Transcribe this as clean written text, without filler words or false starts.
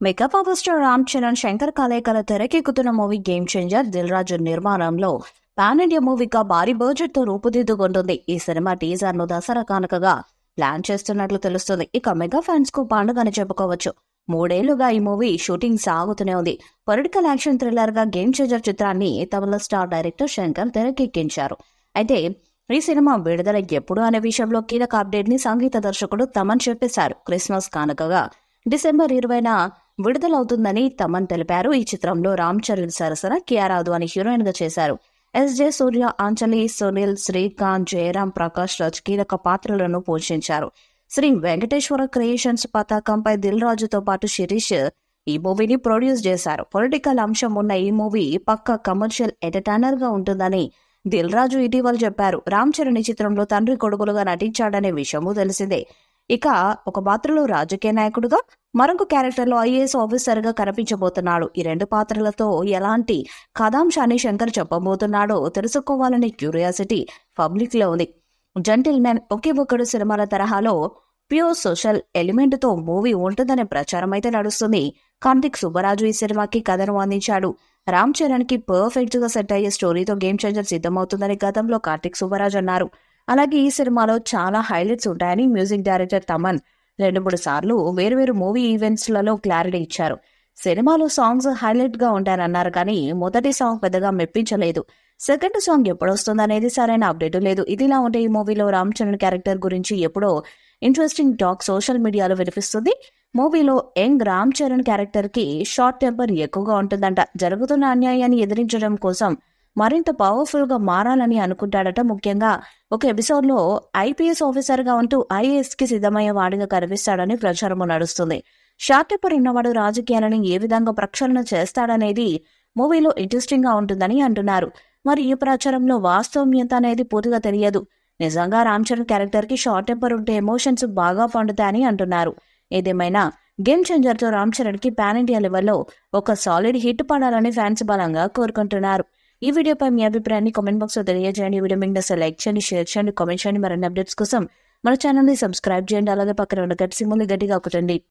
Mega power star Ram Charan Shankar కలయికల తెరకెక్కుతున్న movie game changer Dil Raju నిర్మాణంలో పాన్ ఇండియా మూవీగా భారీ బడ్జెట్ తో రూపుదిద్దుకుంటుంది. ఈ సినిమా టీజర్ ను దసరా కానుకగా ప్లాన్ చేస్తున్నట్లు తెలుస్తుంది. ఇక మెగా ఫ్యాన్స్ కు పండుగని చెప్పుకోవచ్చు. 3 ఏళ్లుగా ఈ మూవీ షూటింగ్ సాగుతూనే ఉంది. పొలిటికల్ యాక్షన్ థ్రిల్లర్ గా గేమ్ చేంజర్ చిత్రాన్ని తమిళ స్టార్ డైరెక్టర్ శంకర్ తెరకెక్కించారు. అయితే ఈ సినిమా విడుదల ఎప్పుడు అనే విషయంలో కీలక అప్డేట్ ని సంగీత దర్శకుడు తమన్ చెప్పేశారు. క్రిస్మస్ కానుకగా డిసెంబర్ 20న విడుదలవుతుందని తమన్ తెలిపారు. ఈ చిత్రంలో రామ్ చరణ్ సరసన కియారా అద్వానీ హీరోయిన్ గా చేశారు. ఎస్జే సూర్య, అంజలి, సునీల్, శ్రీకాంత్, జయరాం, ప్రకాష్ రాజ్ కీలక పాత్రలను పోషించారు. శ్రీ వెంకటేశ్వర క్రియేషన్స్ పతాకంపై దిల్ రాజుతో పాటు శిరీష్ ఈ మూవీని ప్రొడ్యూస్ చేశారు. పొలిటికల్ అంశం ఉన్న ఈ మూవీ పక్కా కమర్షియల్ ఎంటర్టైనర్ గా ఉంటుందని దిల్ రాజు ఇటీవల చెప్పారు. రామ్ చరణ్ ఈ చిత్రంలో తండ్రి కొడుకులుగా నటించాడనే విషయము తెలిసిందే. ఇక ఒక పాత్రలో రాజకీయ నాయకుడుగా, మరొక క్యారెక్టర్లో ఐఏఎస్ ఆఫీసర్ గా కనిపించబోతున్నాడు. ఈ 2 పాత్రలతో ఎలాంటి కథాంశాన్ని శంకర్ చెప్పబోతున్నాడో తెలుసుకోవాలనే క్యూరియాసిటీ పబ్లిక్ లో ఉంది. జెంటిల్ మ్యాన్, ఒకే ఒక్కడు సినిమాల తరహాలో ప్యూర్ సోషల్ ఎలిమెంట్ తో మూవీ ఉంటుందనే ప్రచారం అయితే నడుస్తుంది. కార్తిక్ సుబ్బరాజు ఈ సినిమాకి కథను అందించాడు. రామ్ చరణ్ కి పర్ఫెక్ట్ గా సెట్ అయ్యే స్టోరీతో గేమ్ చేంజర్ సిద్ధమవుతుందని గతంలో కార్తిక్ సుబ్బరాజు అన్నారు. అలాగే ఈ సినిమాలో చాలా హైలైట్స్ ఉంటాయని మ్యూజిక్ డైరెక్టర్ తమన్ 2-3 సార్లు వేర్వేరు మూవీ ఈవెంట్స్ లలో క్లారిటీ ఇచ్చారు. సినిమాలో సాంగ్స్ హైలైట్ గా ఉంటాయన్నారు, కానీ మొదటి సాంగ్ పెద్దగా మెప్పించలేదు. సెకండ్ సాంగ్ ఎప్పుడొస్తుందనేది సరైన అప్డేట్ లేదు. ఇదిలా ఉంటే ఈ మూవీలో రామ్ చరణ్ క్యారెక్టర్ గురించి ఎప్పుడో ఇంట్రెస్టింగ్ టాక్ సోషల్ మీడియాలో వినిపిస్తుంది. మూవీలో యంగ్ రామ్ చరణ్ క్యారెక్టర్ కి షార్ట్ టెంపర్ ఎక్కువగా ఉంటుందంట. జరుగుతున్న అన్యాయాన్ని ఎదిరించడం కోసం మరింత పవర్ఫుల్ గా మారాలని అనుకుంటాడట. ముఖ్యంగా ఒక ఎపిసోడ్ లో ఐపీఎస్ ఆఫీసర్ గా ఉంటూ ఐఏఎస్ కి సిద్ధమయ్యే వాడిగా కనిపిస్తాడని ప్రచారము నడుస్తుంది. షార్ట్ టెంపర్ ఉన్నవాడు రాజకీయాలను ఏ విధంగా ప్రక్షాళన చేస్తాడనేది మూవీలో ఇంట్రెస్టింగ్ గా ఉంటుందని అంటున్నారు. మరి ఈ ప్రచారంలో వాస్తవం ఎంత అనేది పూర్తిగా తెలియదు. నిజంగా రామ్ చరణ్ క్యారెక్టర్ కి షార్ట్ టెంపర్ ఉంటే ఎమోషన్స్ బాగా పండుతాయని అంటున్నారు. ఏదేమైనా గేమ్ చేంజర్ తో రామ్ చరణ్ కి పాన్ ఇండియా లెవెల్లో ఒక సాలిడ్ హిట్ పడాలని ఫ్యాన్స్ బలంగా కోరుకుంటున్నారు. ఈ వీడియోపై మీ అభిప్రాయాన్ని కామెంట్ బాక్స్ లో తెలియజేయండి. ఈ వీడియో మీకు నచ్చితే లైక్ చేయండి, షేర్ చేయండి, కామెంట్ చేయండి. మరిన్ని అప్డేట్స్ కోసం మన ఛానల్ ని సబ్స్క్రైబ్ చేయండి. అలాగే పక్కన ఉన్న గట్టి సింబల్ ని గట్టిగా కొట్టండి.